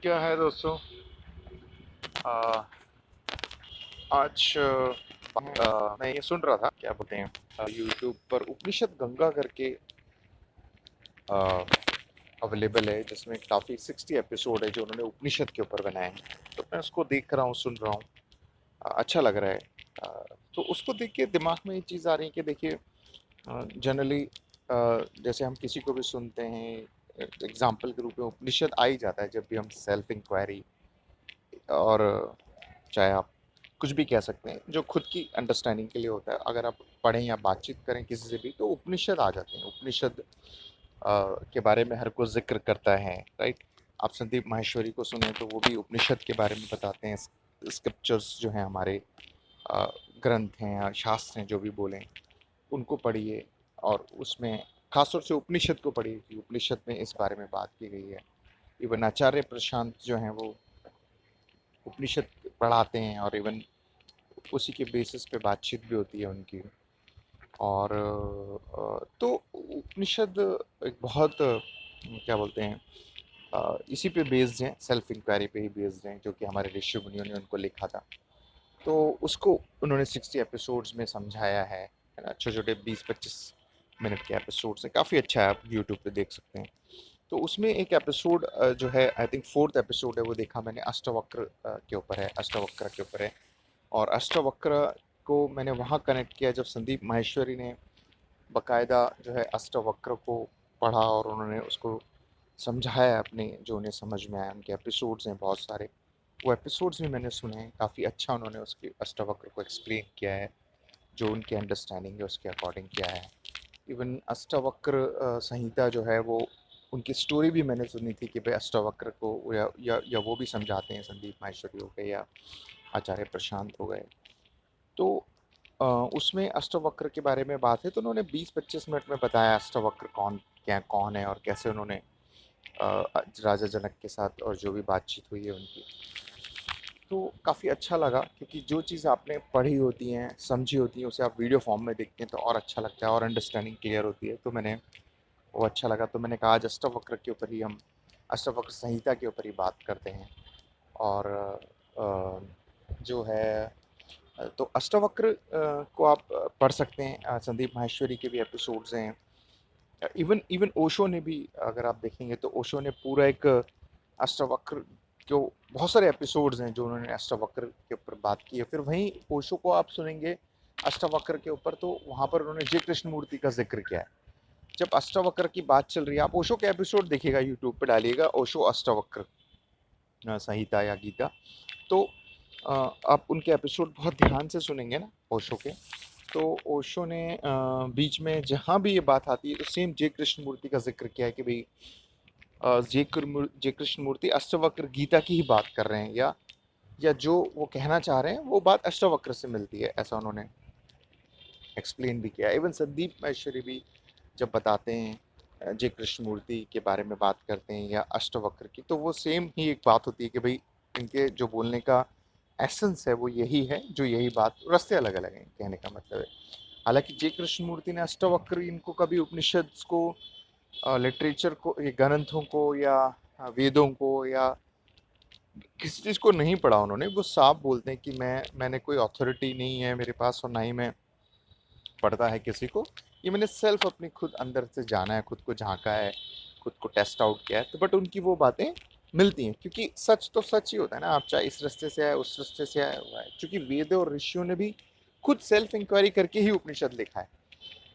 क्या है दोस्तों। आ, आज मैं ये सुन रहा था, क्या बोलते हैं, यूट्यूब पर उपनिषद गंगा करके अवेलेबल है, जिसमें काफ़ी 60 एपिसोड है जो उन्होंने उपनिषद के ऊपर बनाए हैं। तो मैं उसको देख रहा हूँ, सुन रहा हूँ। अच्छा लग रहा है। तो उसको देख के दिमाग में ये चीज़ आ रही है कि देखिए, जनरली जैसे हम किसी को भी सुनते हैं, एग्जाम्पल के रूप में उपनिषद आ ही जाता है जब भी हम सेल्फ इंक्वायरी, और चाहे आप कुछ भी कह सकते हैं जो खुद की अंडरस्टैंडिंग के लिए होता है। अगर आप पढ़ें या बातचीत करें किसी से भी तो उपनिषद आ जाते हैं। उपनिषद के बारे में हर कोई जिक्र करता है, राइट। आप संदीप माहेश्वरी को सुने तो वो भी उपनिषद के बारे में बताते हैं। स्क्रिप्चर्स जो हैं हमारे, अ, ग्रंथ हैं या शास्त्र हैं, जो भी बोलें, उनको पढ़िए। और उसमें खासतौर से उपनिषद को पढ़िए कि उपनिषद में इस बारे में बात की गई है। इवन आचार्य प्रशांत जो हैं वो उपनिषद पढ़ाते हैं, और इवन उसी के बेसिस पे बातचीत भी होती है उनकी। और तो उपनिषद एक बहुत क्या बोलते हैं, इसी पे बेस्ड हैं, सेल्फ इंक्वायरी पे ही बेस्ड हैं, जो कि हमारे ऋषि मुनियों ने उनको लिखा था। तो उसको उन्होंने 60 एपिसोड्स में समझाया है ना। छोटे छोटे 20-25 मिनट के एपिसोड्स हैं, काफ़ी अच्छा है, आप यूट्यूब पे देख सकते हैं। तो उसमें एक एपिसोड जो है, आई थिंक फोर्थ एपिसोड है, वो देखा मैंने, अष्टवक्र के ऊपर है, अष्टवक्र के ऊपर है। और अष्टवक्र को मैंने वहाँ कनेक्ट किया जब संदीप माहेश्वरी ने बकायदा जो है अष्टवक्र को पढ़ा, और उन्होंने उसको समझाया अपने, जो उन्हें समझ में आया। उनके एपिसोड्स हैं बहुत सारे, वो एपिसोड्स भी मैंने सुने हैं। काफ़ी अच्छा उन्होंने उसके अष्टवक्र को एक्सप्लेन किया है, जो उनकी अंडरस्टैंडिंग है उसके अकॉर्डिंग किया है। इवन अष्टवक्र संहिता जो है वो, उनकी स्टोरी भी मैंने सुनी थी कि भाई अष्टवक्र को या वो भी समझाते हैं, संदीप माहेश्वरी हो गए या आचार्य प्रशांत हो गए। तो अ, उसमें अष्टवक्र के बारे में बात है, तो उन्होंने 20-25 मिनट में बताया अष्टवक्र कौन है, और कैसे उन्होंने राजा जनक के साथ और जो भी बातचीत हुई है उनकी। तो काफ़ी अच्छा लगा, क्योंकि जो चीज़ आपने पढ़ी होती हैं, समझी होती हैं, उसे आप वीडियो फॉर्म में देखते हैं तो और अच्छा लगता है, और अंडरस्टैंडिंग क्लियर होती है। तो मैंने वो अच्छा लगा, तो मैंने कहा आज अष्टवक्र के ऊपर ही हम, अष्टवक्र संहिता के ऊपर ही बात करते हैं। और जो है, तो अष्टवक्र को आप पढ़ सकते हैं। संदीप माहेश्वरी के भी एपिसोड्स हैं। इवन इवन ओशो ने भी, अगर आप देखेंगे तो ओशो ने पूरा एक अष्टवक्र, जो बहुत सारे एपिसोड्स हैं जो उन्होंने अष्टवक्र के ऊपर बात की है। फिर वहीं ओशो को आप सुनेंगे अष्टवक्र के ऊपर, तो वहाँ पर उन्होंने जय कृष्ण मूर्ति का जिक्र किया है। जब अष्टवक्र की बात चल रही है, आप ओशो के एपिसोड देखिएगा, यूट्यूब पे डालिएगा ओशो अष्टवक्र संहिता या गीता, तो आप उनके एपिसोड बहुत ध्यान से सुनेंगे ना ओशो के। तो ओशो ने बीच में जहाँ भी ये बात आती है तो सेम जय कृष्ण मूर्ति का जिक्र किया है कि भाई जय कृष्ण मूर्ति अष्टवक्र गीता की ही बात कर रहे हैं, या जो वो कहना चाह रहे हैं वो बात अष्टवक्र से मिलती है, ऐसा उन्होंने एक्सप्लेन भी किया। इवन संदीप महेश्वरी भी जब बताते हैं, जय कृष्ण मूर्ति के बारे में बात करते हैं या अष्टवक्र की, तो वो सेम ही एक बात होती है कि भाई इनके जो बोलने का एसेंस है वो यही है, जो यही बात, रास्ते अलग अलग हैं कहने का मतलब है। हालांकि जय कृष्ण मूर्ति ने अष्टवक्र, इनको कभी उपनिषद को, लिटरेचर को, ये ग्रंथों को, या वेदों को, या किसी चीज़ को नहीं पढ़ा उन्होंने। वो साफ बोलते हैं कि मैंने कोई अथॉरिटी नहीं है मेरे पास, और ना ही मैं पढ़ता है किसी को। ये मैंने सेल्फ अपनी खुद अंदर से जाना है, खुद को झांका है, खुद को टेस्ट आउट किया है। तो बट उनकी वो बातें मिलती हैं, क्योंकि सच तो सच ही होता है ना, आप चाहे इस रास्ते से आए उस रास्ते से आए हुआ है, क्योंकि वेद और ऋषियों ने भी खुद सेल्फ इंक्वायरी करके ही उपनिषद लिखा है।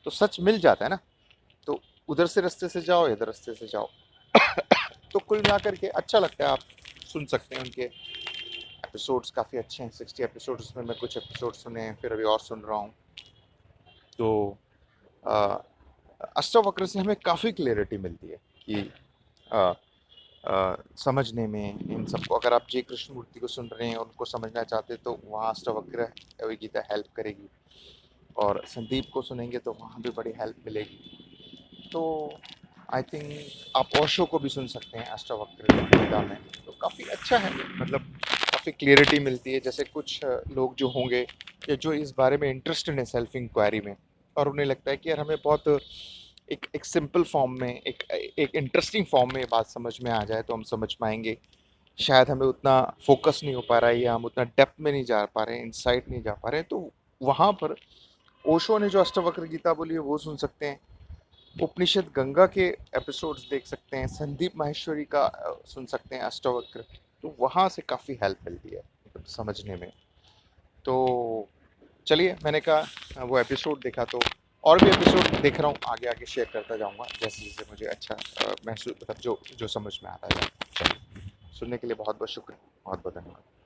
तो सच मिल जाता है ना। तो उधर से रास्ते से जाओ, इधर रास्ते से जाओ। तो कुल मिलाकर के अच्छा लगता है, आप सुन सकते हैं उनके एपिसोड्स, काफ़ी अच्छे हैं। 60 एपिसोड्स में मैं कुछ एपिसोड सुने हैं, फिर अभी और सुन रहा हूँ। तो अ, अष्टवक्र से हमें काफ़ी क्लैरिटी मिलती है कि अ, समझने में इन सबको। अगर आप जय कृष्ण मूर्ति को सुन रहे हैं और उनको समझना चाहते हैं तो वहाँ अष्टवक्र गीता हेल्प करेगी, और संदीप को सुनेंगे तो वहाँ भी बड़ी हेल्प मिलेगी। तो आई थिंक आप ओशो को भी सुन सकते हैं अष्टवक्र गीता में, तो काफ़ी अच्छा है। मतलब काफ़ी क्लियरिटी मिलती है। जैसे कुछ लोग जो होंगे, या जो इस बारे में इंटरेस्टेड है सेल्फ इंक्वायरी में, और उन्हें लगता है कि यार हमें बहुत एक सिंपल फॉर्म में, एक एक इंटरेस्टिंग फॉर्म में बात समझ में आ जाए तो हम समझ पाएंगे। शायद हमें उतना फोकस नहीं हो पा रहा है या हम उतना डेप्थ में नहीं जा पा रहे हैं, इनसाइट नहीं जा पा रहे हैं, तो वहाँ पर ओशो ने जो अष्टावक्र गीता बोली है वो सुन सकते हैं। उपनिषद गंगा के एपिसोड्स देख सकते हैं। संदीप माहेश्वरी का सुन सकते हैं अष्टावक्र। तो वहाँ से काफ़ी हेल्प मिलती है मतलब समझने में। तो चलिए, मैंने कहा वो एपिसोड देखा, तो और भी एपिसोड देख रहा हूँ, आगे आगे शेयर करता जाऊँगा जैसे जैसे मुझे अच्छा महसूस मतलब जो जो समझ में आता है। चलिए, सुनने के लिए बहुत बहुत शुक्रिया, बहुत बहुत धन्यवाद।